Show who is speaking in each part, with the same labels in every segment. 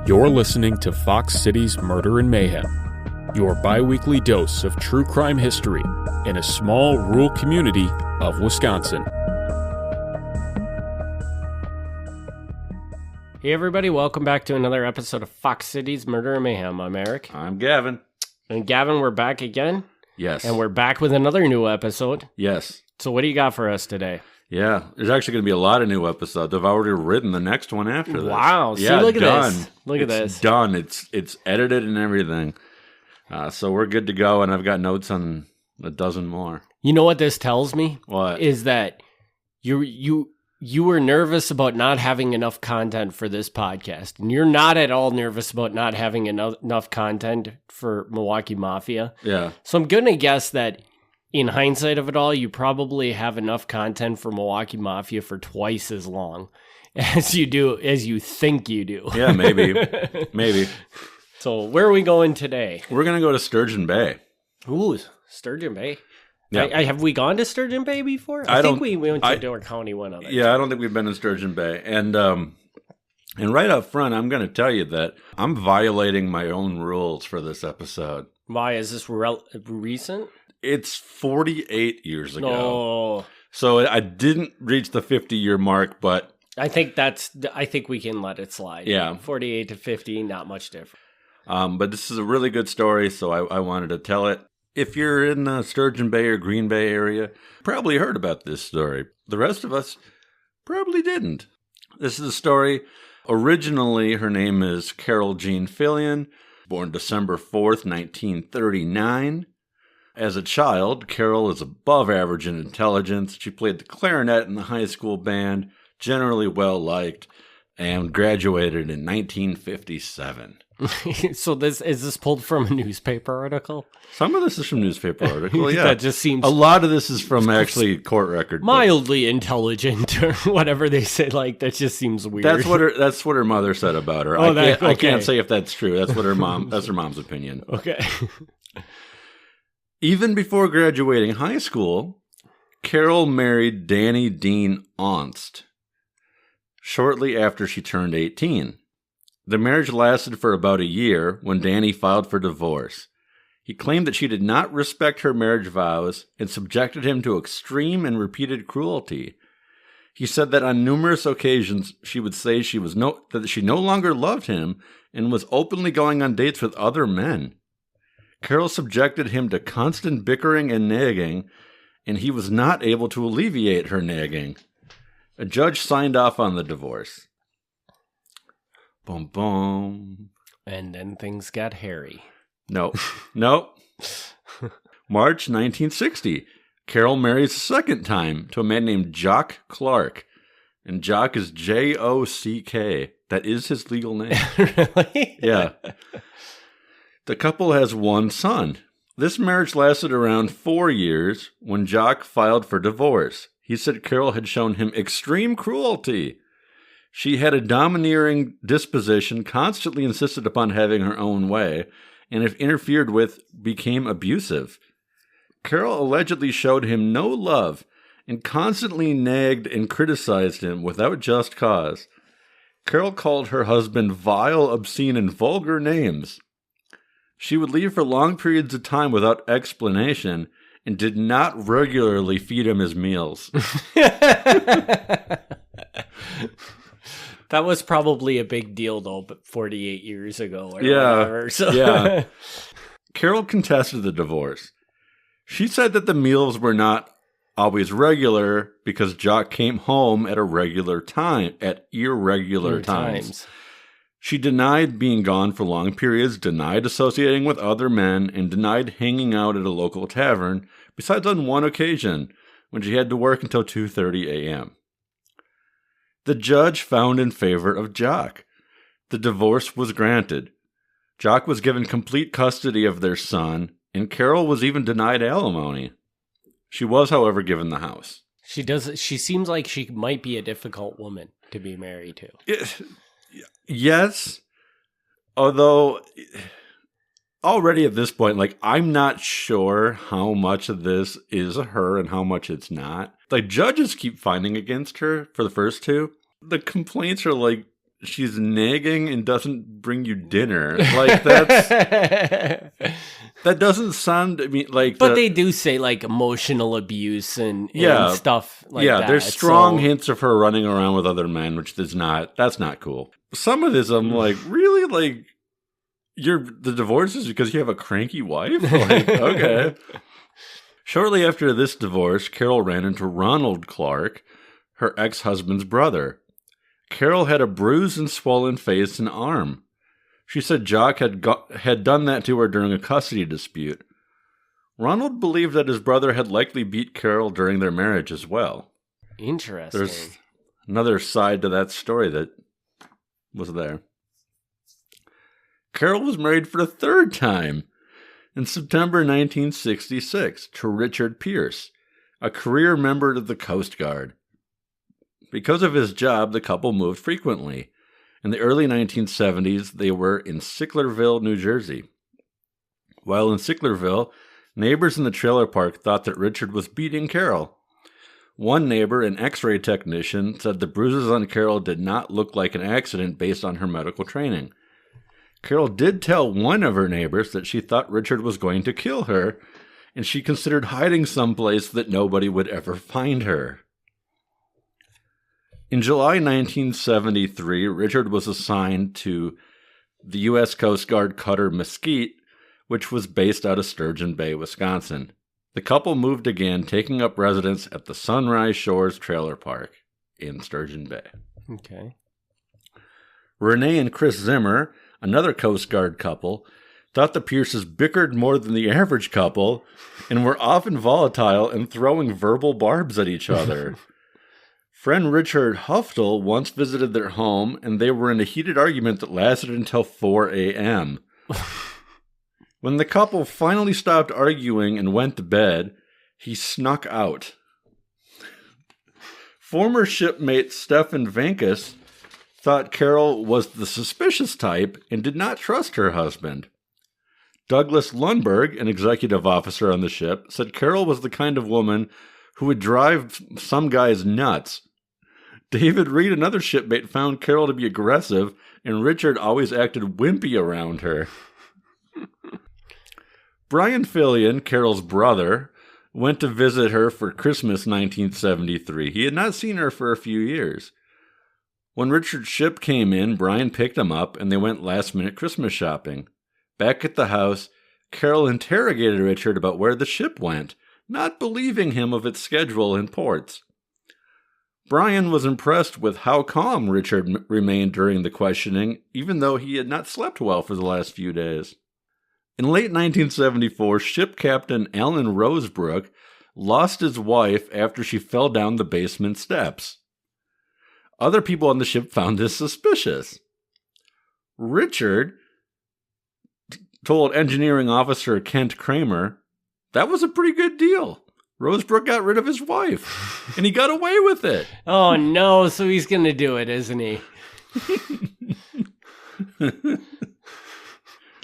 Speaker 1: You're listening to Fox City's Murder and Mayhem, your bi-weekly dose of true crime history in a small rural community of Wisconsin.
Speaker 2: Hey everybody, welcome back to another episode of Fox City's Murder and Mayhem. I'm Eric.
Speaker 3: I'm Gavin.
Speaker 2: And Gavin, we're back again.
Speaker 3: Yes.
Speaker 2: And we're back with another new episode.
Speaker 3: Yes.
Speaker 2: So what do you got for us today?
Speaker 3: Yeah, there's actually going to be a lot of new episodes. I've already written the next one after this.
Speaker 2: Wow. See,
Speaker 3: yeah,
Speaker 2: look at
Speaker 3: done.
Speaker 2: this. Look at this.
Speaker 3: It's done. It's edited and everything. So we're good to go, and I've got notes on a dozen more.
Speaker 2: You know what this tells me?
Speaker 3: What?
Speaker 2: Is that you were nervous about not having enough content for this podcast, and you're not at all nervous about not having enough content for Milwaukee Mafia.
Speaker 3: Yeah.
Speaker 2: So I'm going to guess that in hindsight of it all, you probably have enough content for Milwaukee Mafia for twice as long as you think you do.
Speaker 3: Yeah, maybe. Maybe.
Speaker 2: So where are we going today?
Speaker 3: We're going to go to Sturgeon Bay.
Speaker 2: Ooh, Sturgeon Bay.
Speaker 3: Yeah.
Speaker 2: Have we gone to Sturgeon Bay before? I think we went to Door County one other time.
Speaker 3: Yeah, I don't think we've been in Sturgeon Bay. And right up front, I'm going to tell you that I'm violating my own rules for this episode.
Speaker 2: Why? Is this recent?
Speaker 3: It's 48 years ago.
Speaker 2: No.
Speaker 3: So I didn't reach the 50-year mark, but
Speaker 2: I think we can let it slide.
Speaker 3: Yeah.
Speaker 2: 48 to 50, not much different.
Speaker 3: But this is a really good story, so I wanted to tell it. If you're in the Sturgeon Bay or Green Bay area, you probably heard about this story. The rest of us probably didn't. This is a story. Originally, her name is Carol Jean Fillion, born December 4th, 1939. As a child, Carol is above average in intelligence. She played the clarinet in the high school band, generally well-liked, and graduated in 1957.
Speaker 2: So is this pulled from a newspaper article?
Speaker 3: Some of this is from newspaper article, yeah.
Speaker 2: That just seems...
Speaker 3: A lot of this is from actually court record.
Speaker 2: Mildly intelligent or whatever they say. Like, that just seems weird.
Speaker 3: That's what her mother said about her.
Speaker 2: Oh,
Speaker 3: I can't say if that's true. That's what her mom's opinion.
Speaker 2: Okay.
Speaker 3: Even before graduating high school, Carol married Danny Dean Aunst shortly after she turned 18. The marriage lasted for about a year when Danny filed for divorce. He claimed that she did not respect her marriage vows and subjected him to extreme and repeated cruelty. He said that on numerous occasions she would say that she no longer loved him and was openly going on dates with other men. Carol subjected him to constant bickering and nagging, and he was not able to alleviate her nagging. A judge signed off on the divorce. Boom, boom.
Speaker 2: And then things got hairy.
Speaker 3: Nope. March 1960. Carol marries a second time to a man named Jock Clark. And Jock is Jock. That is his legal name.
Speaker 2: Really?
Speaker 3: Yeah. The couple has one son. This marriage lasted around 4 years when Jock filed for divorce. He said Carol had shown him extreme cruelty. She had a domineering disposition, constantly insisted upon having her own way, and if interfered with, became abusive. Carol allegedly showed him no love and constantly nagged and criticized him without just cause. Carol called her husband vile, obscene, and vulgar names. She would leave for long periods of time without explanation and did not regularly feed him his meals.
Speaker 2: That was probably a big deal, though, but 48 years ago or
Speaker 3: yeah,
Speaker 2: whatever. So.
Speaker 3: Yeah. Carol contested the divorce. She said that the meals were not always regular because Jock came home at irregular times. She denied being gone for long periods, denied associating with other men, and denied hanging out at a local tavern, besides on one occasion, when she had to work until 2:30 a.m. The judge found in favor of Jock. The divorce was granted. Jock was given complete custody of their son, and Carol was even denied alimony. She was, however, given the house.
Speaker 2: She seems like she might be a difficult woman to be married to.
Speaker 3: Yes, although already at this point, like, I'm not sure how much of this is her and how much it's not. Like, judges keep finding against her for the first two. The complaints are like she's nagging and doesn't bring you dinner. Like, that doesn't sound, I mean, like...
Speaker 2: But they do say, like, emotional abuse and stuff like that.
Speaker 3: Yeah, there's strong hints of her running around with other men, which that's not cool. Some of this, I'm like, really? Like, the divorce is because you have a cranky wife? Like, okay. Shortly after this divorce, Carol ran into Ronald Clark, her ex-husband's brother. Carol had a bruised and swollen face and arm. She said Jock had done that to her during a custody dispute. Ronald believed that his brother had likely beat Carol during their marriage as well.
Speaker 2: Interesting.
Speaker 3: There's another side to that story that was there. Carol was married for the third time in September 1966 to Richard Pierce, a career member of the Coast Guard. Because of his job, the couple moved frequently. In the early 1970s, they were in Sicklerville, New Jersey. While in Sicklerville, neighbors in the trailer park thought that Richard was beating Carol. One neighbor, an x-ray technician, said the bruises on Carol did not look like an accident based on her medical training. Carol did tell one of her neighbors that she thought Richard was going to kill her, and she considered hiding someplace that nobody would ever find her. In July 1973, Richard was assigned to the U.S. Coast Guard cutter Mesquite, which was based out of Sturgeon Bay, Wisconsin. The couple moved again, taking up residence at the Sunrise Shores Trailer Park in Sturgeon Bay.
Speaker 2: Okay.
Speaker 3: Renee and Chris Zimmer, another Coast Guard couple, thought the Pierces bickered more than the average couple and were often volatile and throwing verbal barbs at each other. Friend Richard Huftel once visited their home, and they were in a heated argument that lasted until 4 a.m. When the couple finally stopped arguing and went to bed, he snuck out. Former shipmate Stefan Vankus thought Carol was the suspicious type and did not trust her husband. Douglas Lundberg, an executive officer on the ship, said Carol was the kind of woman who would drive some guys nuts. David Reed, another shipmate, found Carol to be aggressive, and Richard always acted wimpy around her. Brian Fillion, Carol's brother, went to visit her for Christmas 1973. He had not seen her for a few years. When Richard's ship came in, Brian picked him up, and they went last-minute Christmas shopping. Back at the house, Carol interrogated Richard about where the ship went, not believing him of its schedule and ports. Brian was impressed with how calm Richard remained during the questioning, even though he had not slept well for the last few days. In late 1974, ship captain Alan Rosebrook lost his wife after she fell down the basement steps. Other people on the ship found this suspicious. Richard told engineering officer Kent Kramer, "That was a pretty good deal. Rosebrook got rid of his wife, and he got away with it."
Speaker 2: Oh, no. So he's going to do it, isn't he?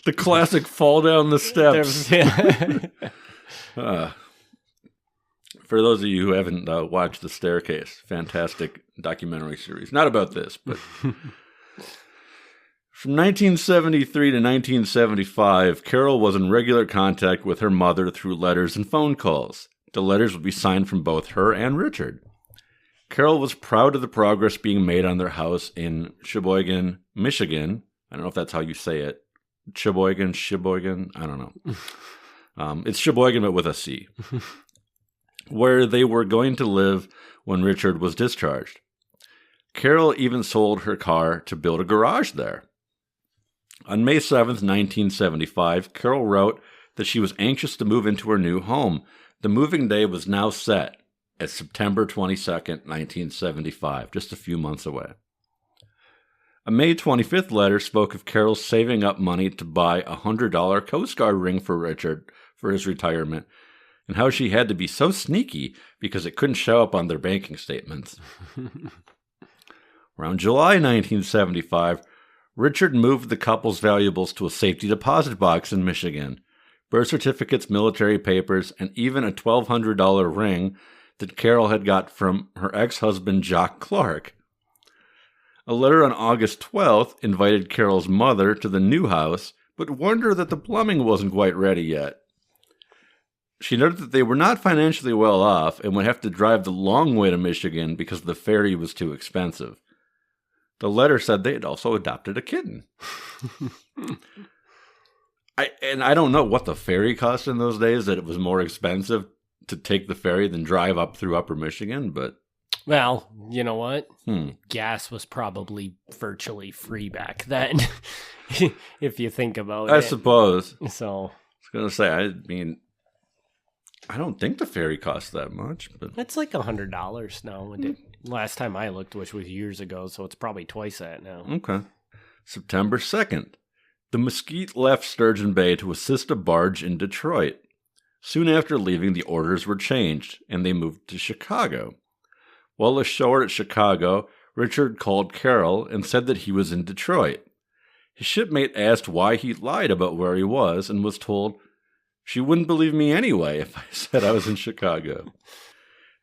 Speaker 3: The classic fall down the steps. For those of you who haven't watched The Staircase, fantastic documentary series. Not about this, but... From 1973 to 1975, Carol was in regular contact with her mother through letters and phone calls. The letters would be signed from both her and Richard. Carol was proud of the progress being made on their house in Sheboygan, Michigan. I don't know if that's how you say it. Sheboygan, I don't know. It's Sheboygan, but with a C. Where they were going to live when Richard was discharged. Carol even sold her car to build a garage there. On May 7th, 1975, Carol wrote that she was anxious to move into her new home. The moving day was now set at September 22nd, 1975, just a few months away. A May 25th letter spoke of Carol saving up money to buy a $100 Coast Guard ring for Richard for his retirement, and how she had to be so sneaky because it couldn't show up on their banking statements. Around July 1975, Richard moved the couple's valuables to a safety deposit box in Michigan. Birth certificates, military papers, and even a $1,200 ring that Carol had got from her ex-husband, Jock Clark. A letter on August 12th invited Carol's mother to the new house, but warned her that the plumbing wasn't quite ready yet. She noted that they were not financially well off and would have to drive the long way to Michigan because the ferry was too expensive. The letter said they had also adopted a kitten. I don't know what the ferry cost in those days, that it was more expensive to take the ferry than drive up through Upper Michigan, but...
Speaker 2: Well, you know what? Gas was probably virtually free back then, if you think about it.
Speaker 3: I suppose.
Speaker 2: So
Speaker 3: I was going to say, I don't think the ferry costs that much. But
Speaker 2: it's like $100 now. Last time I looked, which was years ago, so it's probably twice that now.
Speaker 3: Okay. September 2nd. The Mesquite left Sturgeon Bay to assist a barge in Detroit. Soon after leaving, the orders were changed, and they moved to Chicago. While ashore at Chicago, Richard called Carol and said that he was in Detroit. His shipmate asked why he lied about where he was and was told, "She wouldn't believe me anyway if I said I was in Chicago."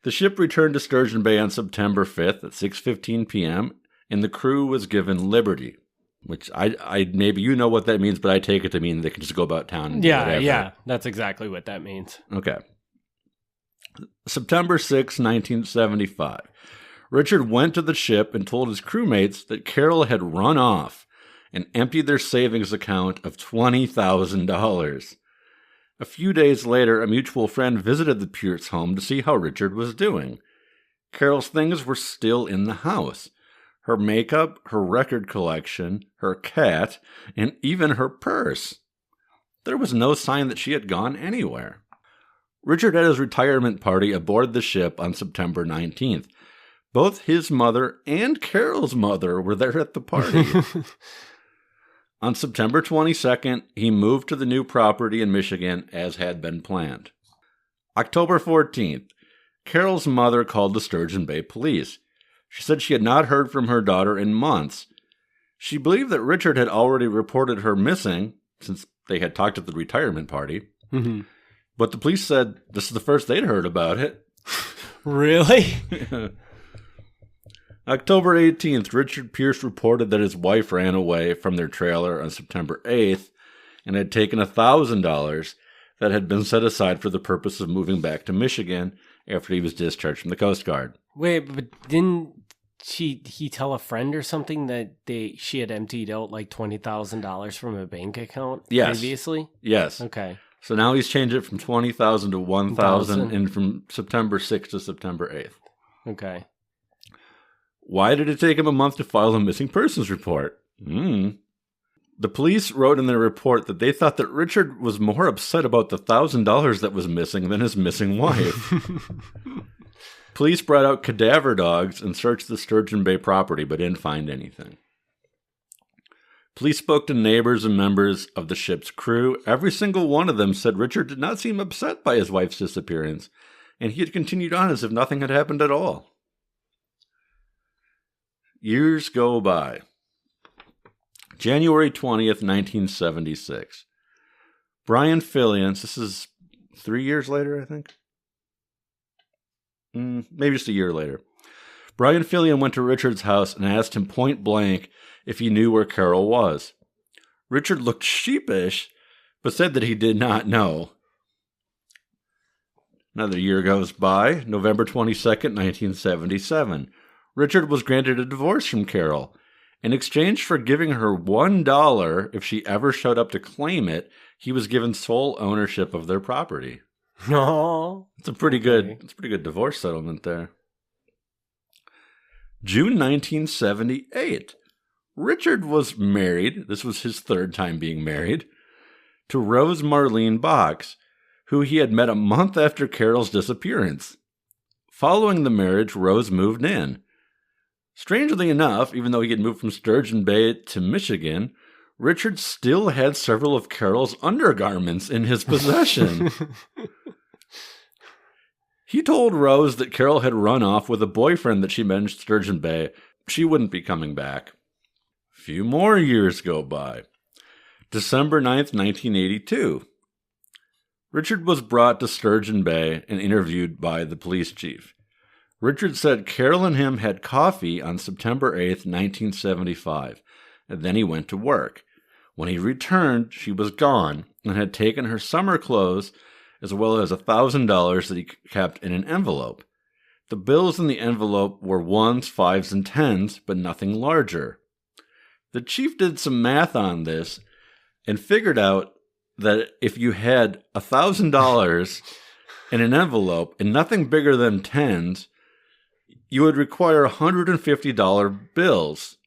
Speaker 3: The ship returned to Sturgeon Bay on September 5th at 6:15 p.m., and the crew was given liberty, which I maybe you know what that means, but I take it to mean they can just go about town and do whatever.
Speaker 2: Yeah, that's exactly what that means.
Speaker 3: Okay. September 6, 1975. Richard went to the ship and told his crewmates that Carol had run off and emptied their savings account of $20,000. A few days later, a mutual friend visited the Pearce home to see how Richard was doing. Carol's things were still in the house. Her makeup, her record collection, her cat, and even her purse. There was no sign that she had gone anywhere. Richard had his retirement party aboard the ship on September 19th. Both his mother and Carol's mother were there at the party. On September 22nd, he moved to the new property in Michigan as had been planned. October 14th, Carol's mother called the Sturgeon Bay police. She said she had not heard from her daughter in months. She believed that Richard had already reported her missing, since they had talked at the retirement party.
Speaker 2: Mm-hmm.
Speaker 3: But the police said this is the first they'd heard about it.
Speaker 2: Really?
Speaker 3: October 18th, Richard Pearce reported that his wife ran away from their trailer on September 8th and had taken $1,000 that had been set aside for the purpose of moving back to Michigan after he was discharged from the Coast Guard.
Speaker 2: Wait, but didn't he tell a friend or something that she had emptied out like $20,000 from a bank account previously?
Speaker 3: Yes.
Speaker 2: Okay.
Speaker 3: So now he's changed it from $20,000 to $1,000 and from September 6th to September 8th.
Speaker 2: Okay.
Speaker 3: Why did it take him a month to file a missing persons report? The police wrote in their report that they thought that Richard was more upset about the $1,000 that was missing than his missing wife. Police brought out cadaver dogs and searched the Sturgeon Bay property, but didn't find anything. Police spoke to neighbors and members of the ship's crew. Every single one of them said Richard did not seem upset by his wife's disappearance, and he had continued on as if nothing had happened at all. Years go by. January 20th, 1976. Brian Fillion, this is 3 years later, I think? Maybe just a year later. Brian Fillion went to Richard's house and asked him point blank if he knew where Carol was. Richard looked sheepish, but said that he did not know. Another year goes by, November 22nd, 1977. Richard was granted a divorce from Carol. In exchange for giving her $1 if she ever showed up to claim it, he was given sole ownership of their property.
Speaker 2: No.
Speaker 3: It's a pretty good divorce settlement there. June 1978. Richard was married, this was his third time being married, to Rose Marlene Box, who he had met a month after Carol's disappearance. Following the marriage, Rose moved in. Strangely enough, even though he had moved from Sturgeon Bay to Michigan, Richard still had several of Carol's undergarments in his possession. He told Rose that Carol had run off with a boyfriend that she met in Sturgeon Bay. She wouldn't be coming back. A few more years go by. December 9th, 1982. Richard was brought to Sturgeon Bay and interviewed by the police chief. Richard said Carol and him had coffee on September 8th, 1975, and then he went to work. When he returned, she was gone and had taken her summer clothes as well as $1,000 that he kept in an envelope. The bills in the envelope were 1s, 5s, and 10s, but nothing larger. The chief did some math on this and figured out that if you had $1,000 in an envelope and nothing bigger than 10s, you would require $150 bills,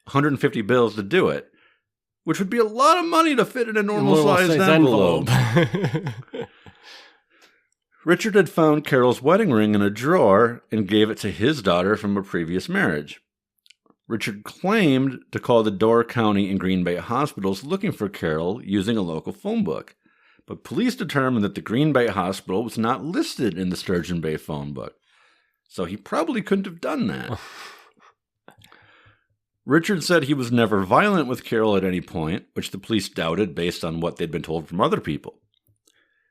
Speaker 3: 150 bills to do it, which would be a lot of money to fit in a normal-sized envelope. Richard had found Carol's wedding ring in a drawer and gave it to his daughter from a previous marriage. Richard claimed to call the Door County and Green Bay hospitals looking for Carol using a local phone book, but police determined that the Green Bay hospital was not listed in the Sturgeon Bay phone book, so he probably couldn't have done that. Richard said he was never violent with Carol at any point, which the police doubted based on what they'd been told from other people.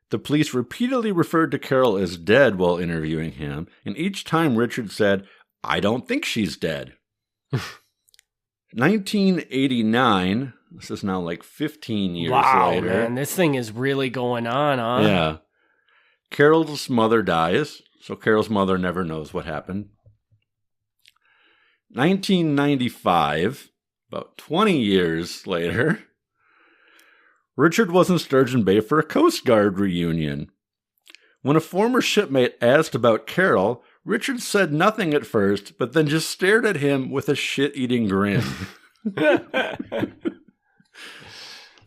Speaker 3: The police repeatedly referred to Carol as dead while interviewing him, and each time Richard said, "I don't think she's dead." 1989, this is now like 15 years later.
Speaker 2: Wow, man, this thing is really going on, huh?
Speaker 3: Yeah. Carol's mother dies, so Carol's mother never knows what happened. 1995, about 20 years later, Richard was in Sturgeon Bay for a Coast Guard reunion. When a former shipmate asked about Carol, Richard said nothing at first, but then just stared at him with a shit-eating grin.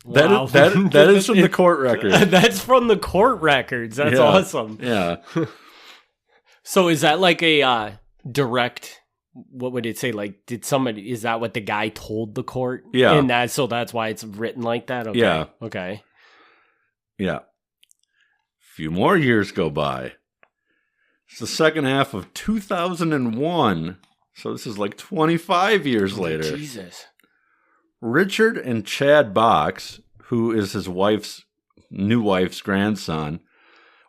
Speaker 2: Wow.
Speaker 3: That is from the court record.
Speaker 2: That's from the court records. That's awesome.
Speaker 3: Yeah.
Speaker 2: So is that like a direct, what would it say? Like, is that what the guy told the court?
Speaker 3: Yeah.
Speaker 2: And that's why it's written like that? Okay.
Speaker 3: Yeah.
Speaker 2: Okay.
Speaker 3: Yeah. A few more years go by. It's the second half of 2001. So this is like 25 years later.
Speaker 2: Jesus.
Speaker 3: Richard and Chad Box, who is his new wife's grandson,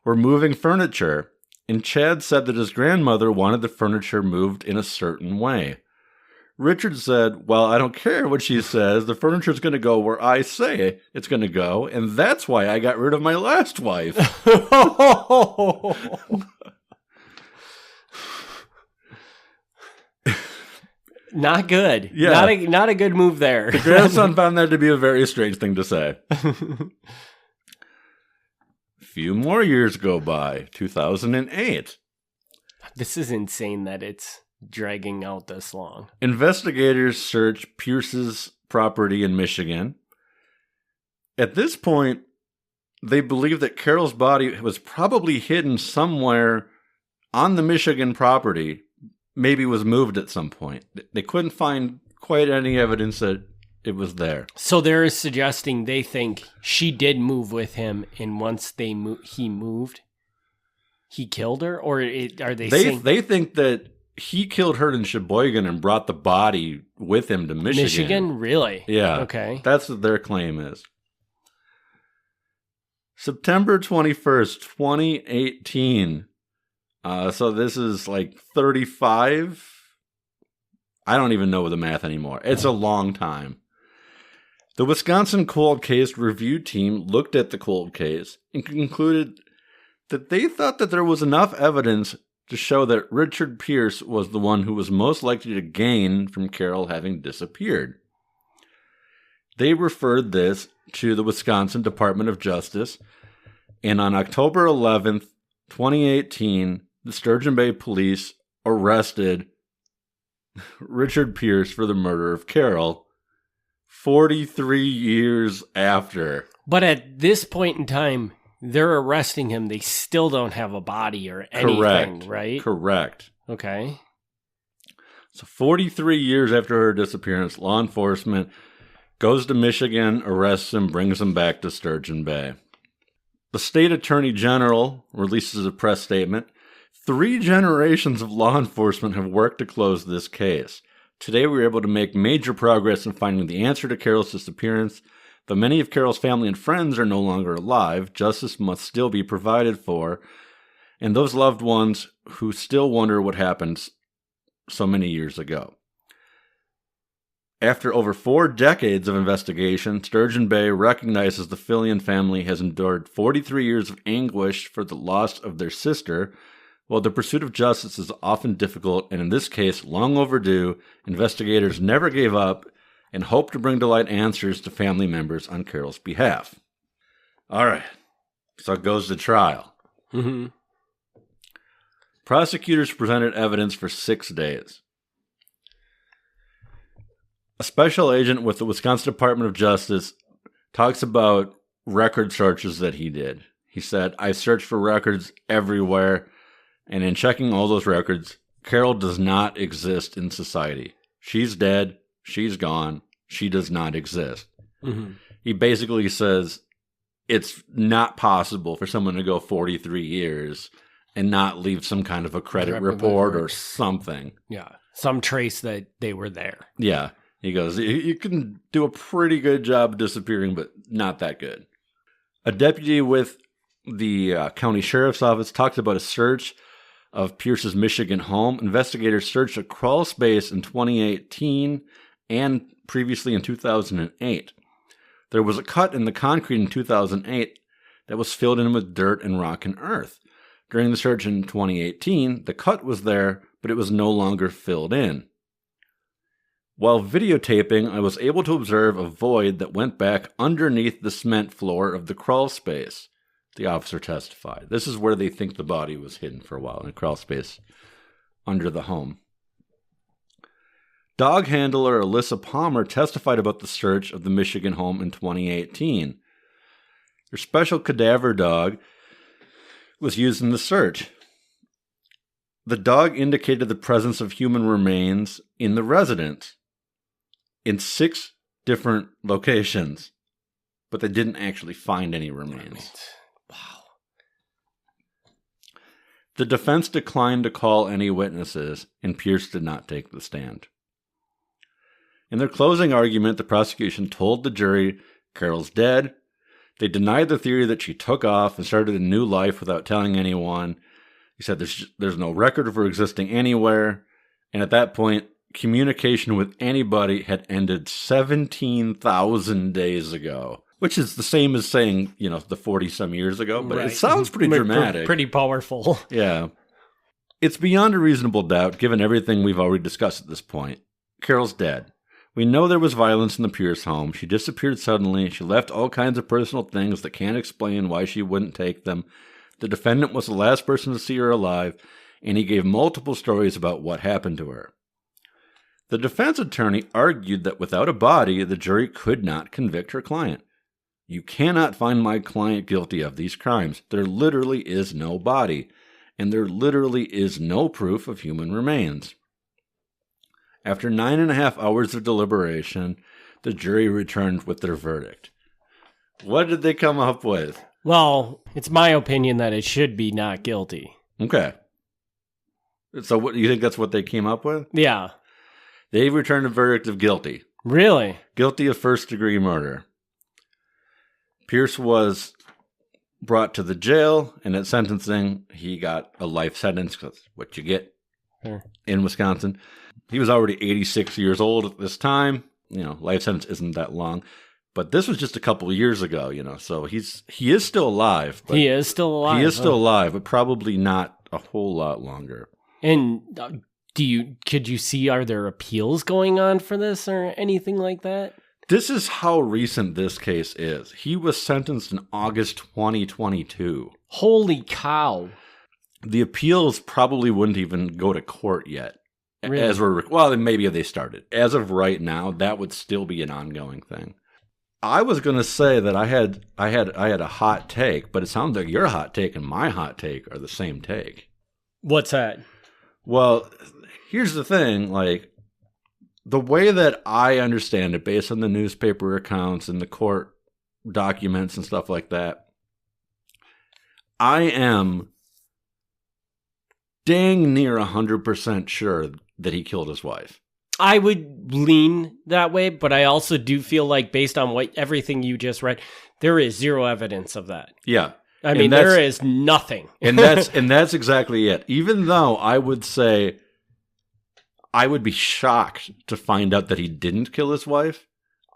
Speaker 3: were moving furniture, and Chad said that his grandmother wanted the furniture moved in a certain way. Richard said, "Well, I don't care what she says. The furniture's going to go where I say it's going to go, and that's why I got rid of my last wife."
Speaker 2: Not good.
Speaker 3: Yeah.
Speaker 2: Not a good move there.
Speaker 3: The grandson found that to be a very strange thing to say. A few more years go by, 2008.
Speaker 2: This is insane that it's dragging out this long.
Speaker 3: Investigators search Pierce's property in Michigan. At this point, they believe that Carol's body was probably hidden somewhere on the Michigan property, maybe was moved at some point. They couldn't find quite any evidence that it was there.
Speaker 2: So they're suggesting they think she did move with him, and once he moved, he killed her? Or are they saying...
Speaker 3: They think that he killed her in Sheboygan and brought the body with him to Michigan.
Speaker 2: Michigan? Really?
Speaker 3: Yeah.
Speaker 2: Okay.
Speaker 3: That's what their claim is. September 21st, 2018. So this is like 35. I don't even know the math anymore. It's a long time. The Wisconsin Cold Case Review Team looked at the cold case and concluded that they thought that there was enough evidence to show that Richard Pierce was the one who was most likely to gain from Carol having disappeared. They referred this to the Wisconsin Department of Justice, and on October 11th, 2018, the Sturgeon Bay Police arrested Richard Pierce for the murder of Carol 43 years after.
Speaker 2: But at this point in time, they're arresting him. They still don't have a body or anything, right?
Speaker 3: Correct.
Speaker 2: Okay.
Speaker 3: So 43 years after her disappearance, law enforcement goes to Michigan, arrests him, brings him back to Sturgeon Bay. The state attorney general releases a press statement. 3 generations of law enforcement have worked to close this case. Today we were able to make major progress in finding the answer to Carol's disappearance. Though many of Carol's family and friends are no longer alive, justice must still be provided for, and those loved ones who still wonder what happened so many years ago. After over 4 decades of investigation, Sturgeon Bay recognizes the Fillion family has endured 43 years of anguish for the loss of their sister. While the pursuit of justice is often difficult, and in this case, long overdue, investigators never gave up and hoped to bring to light answers to family members on Carol's behalf. All right, so it goes to trial.
Speaker 2: Mm-hmm.
Speaker 3: Prosecutors presented evidence for 6 days. A special agent with the Wisconsin Department of Justice talks about record searches that he did. He said, I searched for records everywhere, and in checking all those records, Carol does not exist in society. She's dead. She's gone. She does not exist.
Speaker 2: Mm-hmm.
Speaker 3: He basically says it's not possible for someone to go 43 years and not leave some kind of a credit report or something.
Speaker 2: Yeah, some trace that they were there.
Speaker 3: Yeah. He goes, you can do a pretty good job disappearing, but not that good. A deputy with the county sheriff's office talks about a search of Pierce's Michigan home. Investigators searched a crawl space in 2018 and previously in 2008. There was a cut in the concrete in 2008 that was filled in with dirt and rock and earth. During the search in 2018, the cut was there, but it was no longer filled in. While videotaping, I was able to observe a void that went back underneath the cement floor of the crawl space, the officer testified. This is where they think the body was hidden for a while, in a crawl space under the home. Dog handler Alyssa Palmer testified about the search of the Michigan home in 2018. Their special cadaver dog was used in the search. The dog indicated the presence of human remains in the residence in 6 different locations, but they didn't actually find any remains.
Speaker 2: Wow.
Speaker 3: The defense declined to call any witnesses, and Pierce did not take the stand. In their closing argument, the prosecution told the jury Carol's dead. They denied the theory that she took off and started a new life without telling anyone. He said there's no record of her existing anywhere, and at that point, communication with anybody had ended 17,000 days ago, which is the same as saying, the 40-some years ago, but It sounds pretty dramatic.
Speaker 2: Pretty powerful.
Speaker 3: Yeah. It's beyond a reasonable doubt, given everything we've already discussed at this point. Carol's dead. We know there was violence in the Pierce home. She disappeared suddenly. She left all kinds of personal things that can't explain why she wouldn't take them. The defendant was the last person to see her alive, and he gave multiple stories about what happened to her. The defense attorney argued that without a body, the jury could not convict her client. You cannot find my client guilty of these crimes. There literally is no body, and there literally is no proof of human remains. After 9.5 hours of deliberation, the jury returned with their verdict. What did they come up with?
Speaker 2: Well, it's my opinion that it should be not guilty.
Speaker 3: Okay. So what you think that's what they came up with?
Speaker 2: Yeah.
Speaker 3: They returned a verdict of guilty.
Speaker 2: Really? Guilty
Speaker 3: of first-degree murder. Pierce was brought to the jail, and at sentencing, he got a life sentence, because what you get in Wisconsin. He was already 86 years old at this time. Life sentence isn't that long. But this was just a couple of years ago, so he is still alive.
Speaker 2: He is still alive.
Speaker 3: He is still alive, but probably not a whole lot longer.
Speaker 2: And could you see, are there appeals going on for this or anything like that?
Speaker 3: This is how recent this case is. He was sentenced in August 2022.
Speaker 2: Holy cow.
Speaker 3: The appeals probably wouldn't even go to court yet.
Speaker 2: Really?
Speaker 3: Maybe they started. As of right now, that would still be an ongoing thing. I was going to say that I had a hot take, but it sounds like your hot take and my hot take are the same take.
Speaker 2: What's that?
Speaker 3: Well, here's the thing, the way that I understand it, based on the newspaper accounts and the court documents and stuff like that, I am dang near 100% sure that he killed his wife.
Speaker 2: I would lean that way, but I also do feel like, based on everything you just read, there is zero evidence of that.
Speaker 3: Yeah.
Speaker 2: I mean, there is nothing.
Speaker 3: and that's exactly it. Even though I would say I would be shocked to find out that he didn't kill his wife,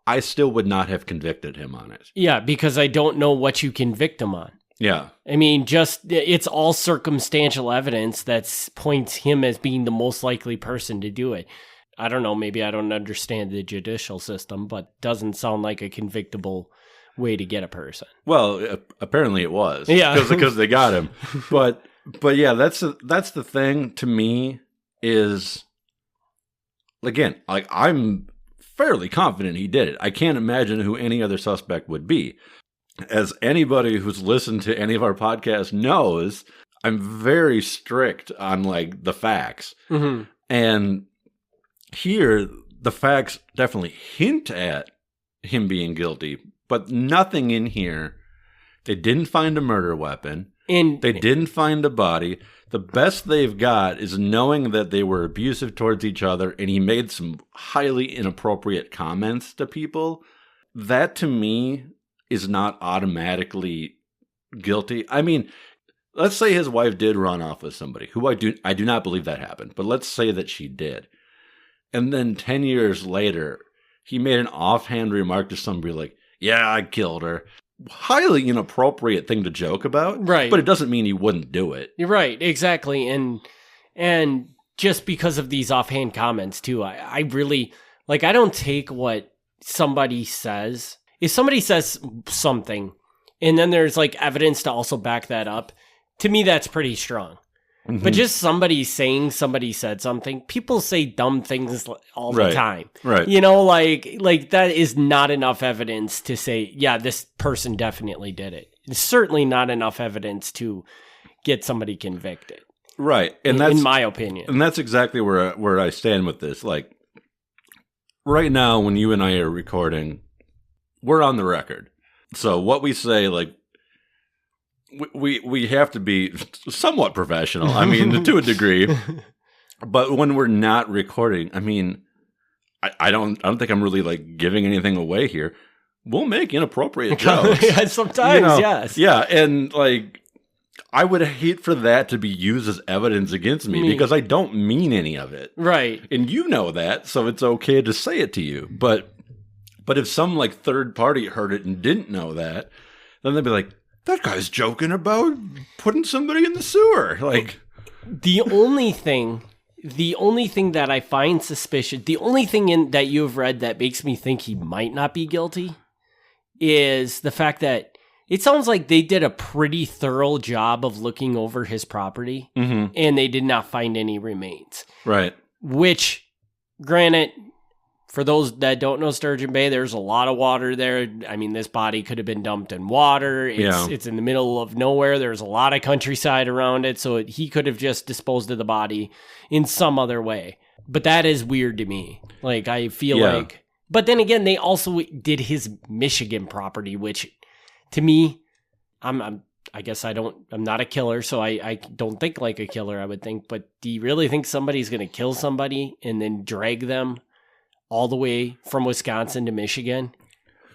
Speaker 3: I still would not have convicted him on it.
Speaker 2: Yeah, because I don't know what you convict him on.
Speaker 3: Yeah.
Speaker 2: I mean, it's all circumstantial evidence that points him as being the most likely person to do it. I don't know, maybe I don't understand the judicial system, but doesn't sound like a convictable way to get a person.
Speaker 3: Well, apparently it was.
Speaker 2: Yeah.
Speaker 3: Because they got him. But yeah, that's the thing to me is, again, like, I'm fairly confident he did it. I can't imagine who any other suspect would be. As anybody who's listened to any of our podcasts knows, I'm very strict on, like, the facts.
Speaker 2: Mm-hmm.
Speaker 3: And here, the facts definitely hint at him being guilty, but nothing in here. They didn't find a murder weapon.
Speaker 2: And
Speaker 3: they didn't find a body. The best they've got is knowing that they were abusive towards each other, and he made some highly inappropriate comments to people. That, to me, is not automatically guilty. I mean, let's say his wife did run off with somebody, who I do not believe that happened, but let's say that she did. And then 10 years later, he made an offhand remark to somebody like, yeah, I killed her. Highly inappropriate thing to joke about.
Speaker 2: Right.
Speaker 3: But it doesn't mean he wouldn't do it.
Speaker 2: You're right, exactly. And just because of these offhand comments too, I really, like, I don't take what somebody says. If somebody says something and then there's, like, evidence to also back that up, to me that's pretty strong. Mm-hmm. But just somebody saying somebody said something, people say dumb things all the time.
Speaker 3: Right.
Speaker 2: You know, like that is not enough evidence to say, yeah, this person definitely did it. It's certainly not enough evidence to get somebody convicted.
Speaker 3: Right. And that's,
Speaker 2: in my opinion.
Speaker 3: And that's exactly where I stand with this. Like, right now, when you and I are recording, we're on the record. So what we say, like, we have to be somewhat professional. I mean, to a degree. But when we're not recording, I mean, I don't think I'm really, like, giving anything away here. We'll make inappropriate jokes.
Speaker 2: Yeah, sometimes, yes.
Speaker 3: Yeah, and, like, I would hate for that to be used as evidence against me because I don't mean any of it.
Speaker 2: Right.
Speaker 3: And you know that, so it's okay to say it to you. But if some, like, third party heard it and didn't know that, then they'd be like, that guy's joking about putting somebody in the sewer. Like,
Speaker 2: the only thing that I find suspicious, the only thing that you've read that makes me think he might not be guilty is the fact that it sounds like they did a pretty thorough job of looking over his property, and they did not find any remains.
Speaker 3: Right.
Speaker 2: Which, granted, for those that don't know Sturgeon Bay, there's a lot of water there. I mean, this body could have been dumped in water. It's in the middle of nowhere. There's a lot of countryside around it, so he could have just disposed of the body in some other way. But that is weird to me. Like, I feel like... But then again, they also did his Michigan property, which, to me, I guess I'm not a killer, so I don't think like a killer, I would think. But do you really think somebody's going to kill somebody and then drag them all the way from Wisconsin to Michigan,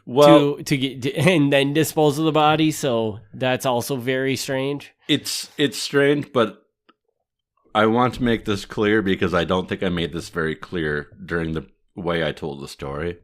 Speaker 2: to get and then dispose of the body? So that's also very strange.
Speaker 3: It's strange, but I want to make this clear because I don't think I made this very clear during the way I told the story.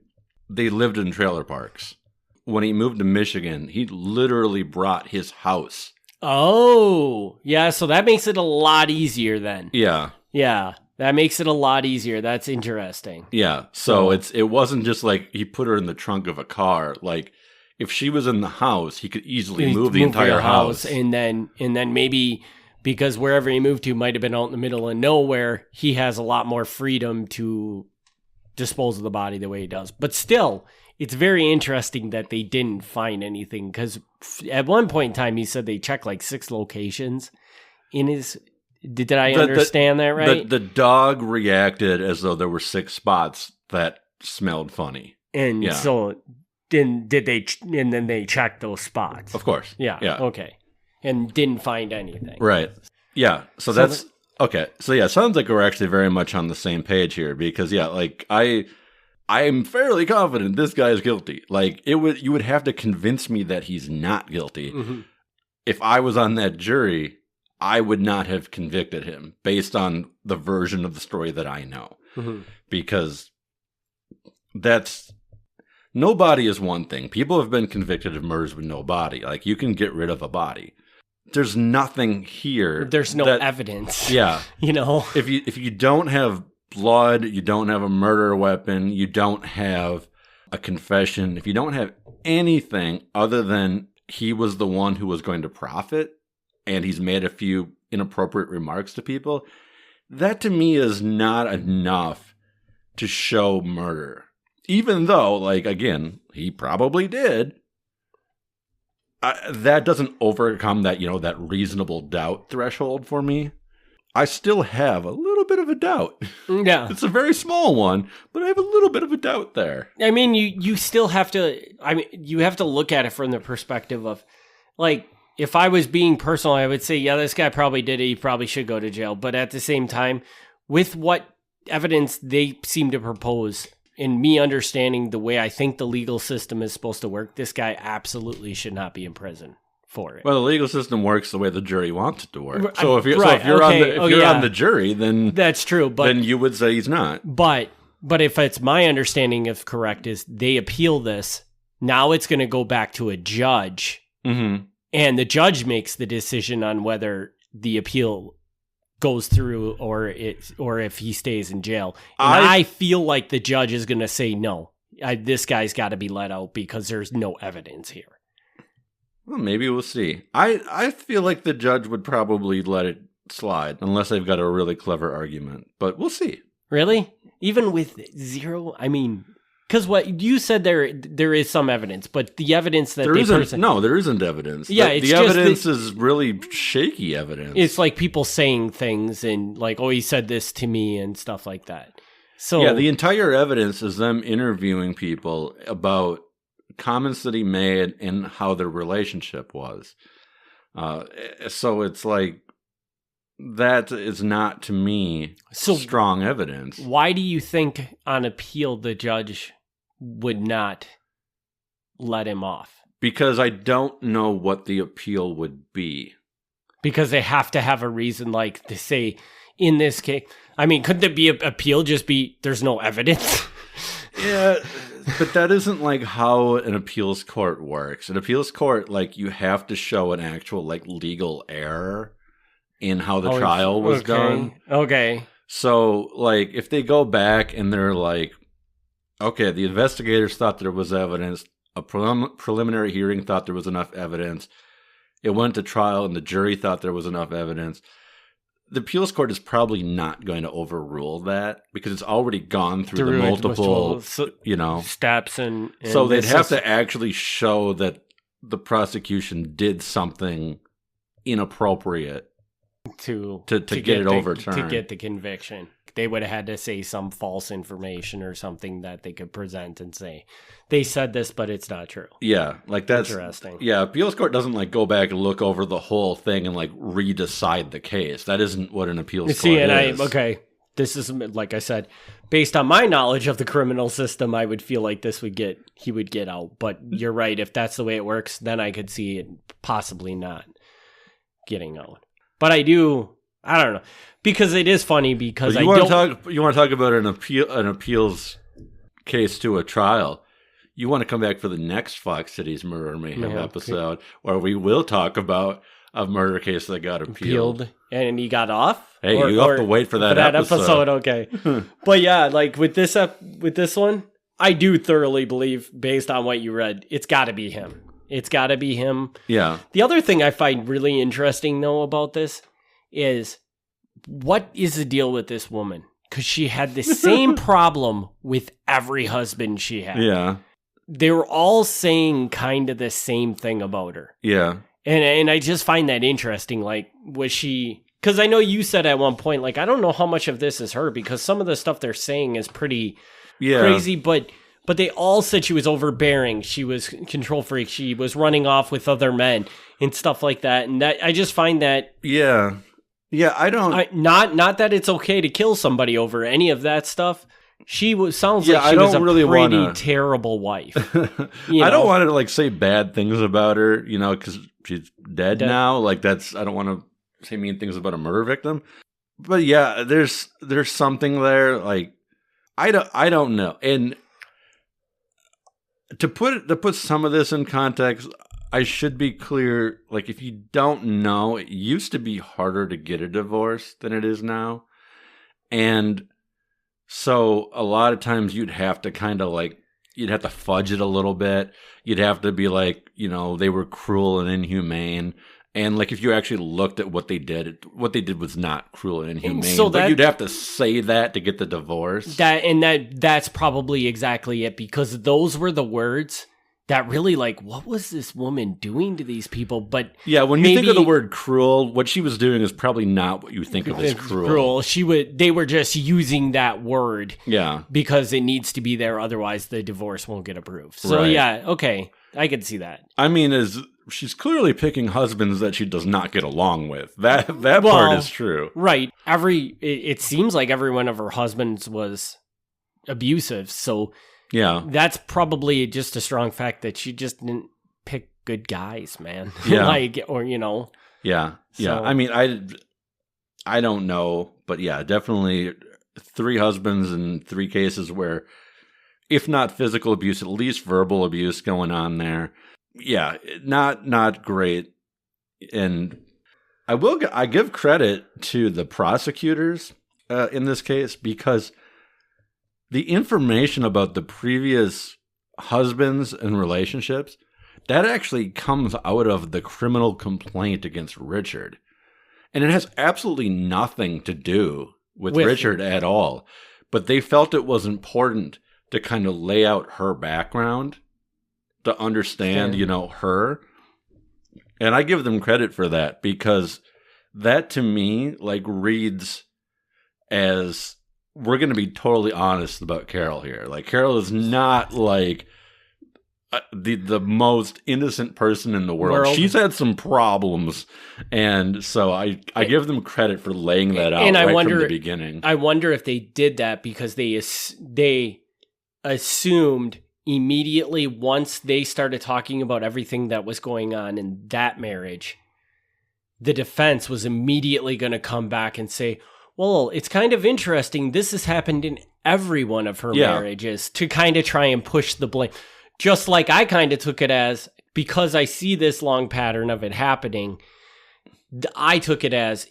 Speaker 3: They lived in trailer parks. When he moved to Michigan, he literally brought his house.
Speaker 2: Oh, yeah. So that makes it a lot easier then.
Speaker 3: Yeah.
Speaker 2: Yeah. That makes it a lot easier. That's interesting.
Speaker 3: Yeah. So it wasn't just like he put her in the trunk of a car. Like, if she was in the house, he could easily move the entire house.
Speaker 2: And then maybe because wherever he moved to might have been out in the middle of nowhere, he has a lot more freedom to dispose of the body the way he does. But still, it's very interesting that they didn't find anything, because at one point in time, he said they checked like 6 locations in his... Did I understand that right?
Speaker 3: The dog reacted as though there were 6 spots that smelled funny.
Speaker 2: And so then then they checked those spots.
Speaker 3: Of course.
Speaker 2: Yeah. Okay. And didn't find anything.
Speaker 3: Right. Yeah. So that's okay. So yeah, sounds like we're actually very much on the same page here, because like I'm fairly confident this guy is guilty. Like, you would have to convince me that he's not guilty. Mm-hmm. if I was on that jury, I would not have convicted him based on the version of the story that I know. Mm-hmm. Because no body is one thing. People have been convicted of murders with no body. Like, you can get rid of a body. There's nothing here.
Speaker 2: There's no evidence.
Speaker 3: Yeah.
Speaker 2: You know?
Speaker 3: If you don't have blood, you don't have a murder weapon, you don't have a confession, if you don't have anything other than he was the one who was going to profit and he's made a few inappropriate remarks to people, that to me is not enough to show murder. Even though, like, again, he probably did. That doesn't overcome that, that reasonable doubt threshold for me. I still have a little bit of a doubt.
Speaker 2: Yeah.
Speaker 3: It's a very small one, but I have a little bit of a doubt there.
Speaker 2: I mean, you still have to, you have to look at it from the perspective of, like, if I was being personal, I would say, yeah, this guy probably did it. He probably should go to jail. But at the same time, with what evidence they seem to propose, and me understanding the way I think the legal system is supposed to work, this guy absolutely should not be in prison for it.
Speaker 3: Well, the legal system works the way the jury wants it to work. So if you're on the jury, then
Speaker 2: that's true. But
Speaker 3: then you would say he's not.
Speaker 2: But if it's my understanding if correct is they appeal this, now it's going to go back to a judge, mm-hmm. and the judge makes the decision on whether the appeal goes through or if he stays in jail. And I feel like the judge is going to say no. This guy's got to be let out because there's no evidence here.
Speaker 3: Well, maybe we'll see. I feel like the judge would probably let it slide unless they've got a really clever argument. But we'll see.
Speaker 2: Really? Even with zero? I mean, because what you said there is some evidence, but the evidence that
Speaker 3: there isn't evidence.
Speaker 2: Yeah,
Speaker 3: the evidence is really shaky evidence.
Speaker 2: It's like people saying things and like, oh, he said this to me and stuff like that. So
Speaker 3: yeah, the entire evidence is them interviewing people about comments that he made and how their relationship was. So it's like, that is not, to me, strong evidence.
Speaker 2: Why do you think on appeal the judge would not let him off?
Speaker 3: Because I don't know what the appeal would be.
Speaker 2: Because they have to have a reason, like to say, in this case, I mean, couldn't it be an appeal just be, there's no evidence?
Speaker 3: Yeah, but that isn't like how an appeals court works. An appeals court, like, you have to show an actual, like, legal error in how the trial was done.
Speaker 2: Okay.
Speaker 3: So, like, if they go back and they're like, okay, the investigators thought there was evidence, a preliminary hearing thought there was enough evidence, it went to trial and the jury thought there was enough evidence, the appeals court is probably not going to overrule that because it's already gone through the multiple
Speaker 2: steps. And
Speaker 3: so they'd have to actually show that the prosecution did something inappropriate to get it overturned.
Speaker 2: To get the conviction. They would have had to say some false information or something that they could present and say, they said this, but it's not true.
Speaker 3: Yeah, like that's
Speaker 2: interesting.
Speaker 3: Yeah, appeals court doesn't like go back and look over the whole thing and like redecide the case. That isn't what an appeals court is.
Speaker 2: This is, like I said, based on my knowledge of the criminal system, I would feel like he would get out. But you're right, if that's the way it works, then I could see it possibly not getting out. But I don't know, because it is funny because
Speaker 3: you want to talk about an appeals case to a trial. You want to come back for the next Fox Cities Murder and Mayhem episode where we will talk about a murder case that got appealed.
Speaker 2: And he got off?
Speaker 3: Hey, you have to wait for that episode.
Speaker 2: Okay. But yeah, like with this one, I do thoroughly believe, based on what you read, it's got to be him. It's got to be him.
Speaker 3: Yeah.
Speaker 2: The other thing I find really interesting, though, about this is, what is the deal with this woman? Because she had the same problem with every husband she had.
Speaker 3: Yeah.
Speaker 2: They were all saying kind of the same thing about her.
Speaker 3: Yeah.
Speaker 2: And I just find that interesting. Like, was she... Because I know you said at one point, like, I don't know how much of this is her, because some of the stuff they're saying is pretty crazy, but they all said she was overbearing. She was control freak. She was running off with other men and stuff like that. And that I just find that...
Speaker 3: Yeah. Yeah, I don't...
Speaker 2: Not that it's okay to kill somebody over any of that stuff. Sounds like she was a pretty terrible wife.
Speaker 3: I don't want to like say bad things about her, because dead now. Like I don't want to say mean things about a murder victim. But yeah, there's something there. Like, I don't know. And to put some of this in context, I should be clear. Like, if you don't know, it used to be harder to get a divorce than it is now. And so a lot of times you'd have to kind of like, you'd have to fudge it a little bit. You'd have to be like, they were cruel and inhumane. And like, if you actually looked at what they did was not cruel and inhumane. So but you'd have to say that to get the divorce.
Speaker 2: That's probably exactly it, because those were the words that really, like, what was this woman doing to these people? But
Speaker 3: yeah, when you think of the word cruel, what she was doing is probably not what you think of as cruel.
Speaker 2: They were just using that word,
Speaker 3: yeah,
Speaker 2: because it needs to be there, otherwise the divorce won't get approved. So yeah, okay, I can see that.
Speaker 3: I mean, she's clearly picking husbands that she does not get along with. That part is true,
Speaker 2: right? It seems like every one of her husbands was abusive, so.
Speaker 3: Yeah.
Speaker 2: That's probably just a strong fact that she just didn't pick good guys, man.
Speaker 3: Yeah.
Speaker 2: Yeah.
Speaker 3: Yeah. I mean, I don't know, but yeah, definitely 3 husbands in 3 cases where, if not physical abuse, at least verbal abuse going on there. Yeah, not great. And I give credit to the prosecutors in this case, because the information about the previous husbands and relationships, that actually comes out of the criminal complaint against Richard. And it has absolutely nothing to do with Richard at all. But they felt it was important to kind of lay out her background, to understand, her. And I give them credit for that, because that to me, like, reads as, we're going to be totally honest about Carol here. Like, Carol is not like the most innocent person in the world. She's had some problems, and so I give them credit for laying that out from the beginning.
Speaker 2: I wonder if they did that because they assumed immediately, once they started talking about everything that was going on in that marriage, the defense was immediately going to come back and say, well, it's kind of interesting. This has happened in every one of her marriages, to kind of try and push the blame. Just like I kind of took it as, because I see this long pattern of it happening, I took it as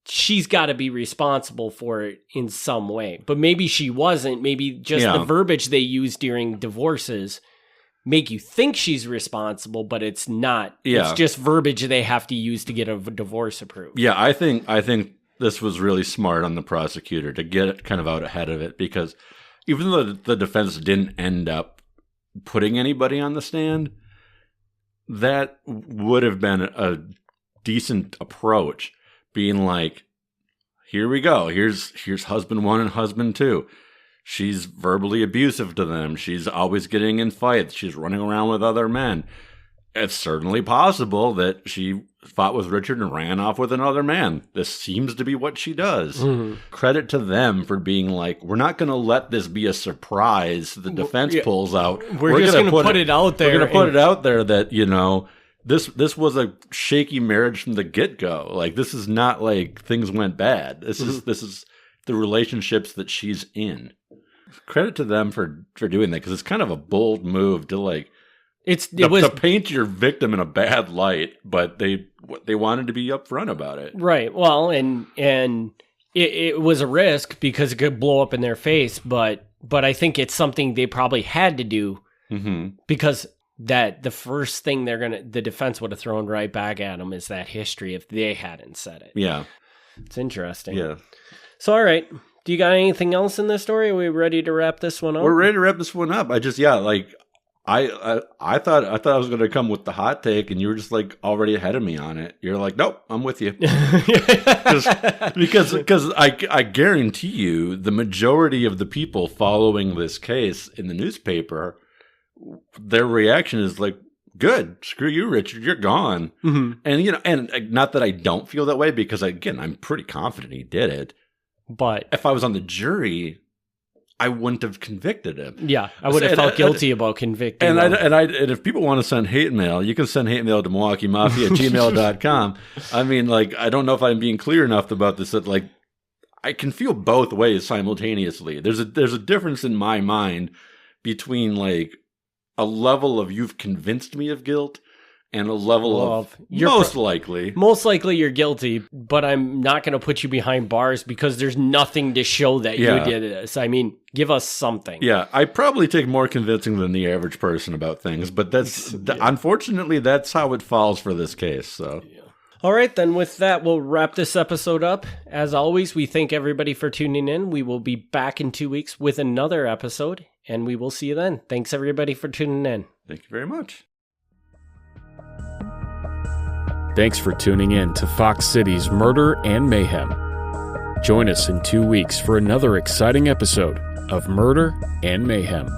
Speaker 2: she's got to be responsible for it in some way. But maybe she wasn't. Maybe just the verbiage they use during divorces make you think she's responsible, but it's not. Yeah. It's just verbiage they have to use to get a divorce approved.
Speaker 3: Yeah, I think this was really smart on the prosecutor to get it kind of out ahead of it, because even though the defense didn't end up putting anybody on the stand, that would have been a decent approach, being like, here we go. Here's husband 1 and husband 2. She's verbally abusive to them. She's always getting in fights. She's running around with other men. It's certainly possible that she fought with Richard and ran off with another man. This seems to be what she does. Mm-hmm. Credit to them for being like, we're not going to let this be a surprise the defense pulls out.
Speaker 2: We're just going to put it out there.
Speaker 3: We're going to put it out there that, this was a shaky marriage from the get-go. Like, this is not like things went bad. This is the relationships that she's in. Credit to them for doing that, because it's kind of a bold move to, like, to paint your victim in a bad light, but they wanted to be upfront about it.
Speaker 2: Right. Well, and it was a risk because it could blow up in their face, but I think it's something they probably had to do, because that the first thing the defense would have thrown right back at them is that history if they hadn't said it.
Speaker 3: Yeah.
Speaker 2: It's interesting.
Speaker 3: Yeah.
Speaker 2: So, all right. Do you got anything else in this story? Are we ready to wrap this one up?
Speaker 3: We're ready to wrap this one up. I thought I was going to come with the hot take, and you were just like already ahead of me on it. You're like, nope, I'm with you. Because I guarantee you the majority of the people following this case in the newspaper, their reaction is like, good, screw you, Richard, you're gone. Mm-hmm. And not that I don't feel that way, because again, I'm pretty confident he did it.
Speaker 2: But
Speaker 3: if I was on the jury, I wouldn't have convicted him.
Speaker 2: Yeah, I would have felt guilty about convicting him.
Speaker 3: And if people want to send hate mail, you can send hate mail to MilwaukeeMafia@gmail.com. I mean, like, I don't know if I'm being clear enough about this, that, like, I can feel both ways simultaneously. There's a difference in my mind between, like, a level of you've convinced me of guilt and a level of most likely
Speaker 2: you're guilty, but I'm not going to put you behind bars because there's nothing to show that you did this. I mean, give us something.
Speaker 3: Yeah, I probably take more convincing than the average person about things, but unfortunately, that's how it falls for this case. So. Yeah.
Speaker 2: All right, then with that, we'll wrap this episode up. As always, we thank everybody for tuning in. We will be back in 2 weeks with another episode, and we will see you then. Thanks, everybody, for tuning in.
Speaker 3: Thank you very much.
Speaker 1: Thanks for tuning in to Fox City's Murder and Mayhem. Join us in 2 weeks for another exciting episode of Murder and Mayhem.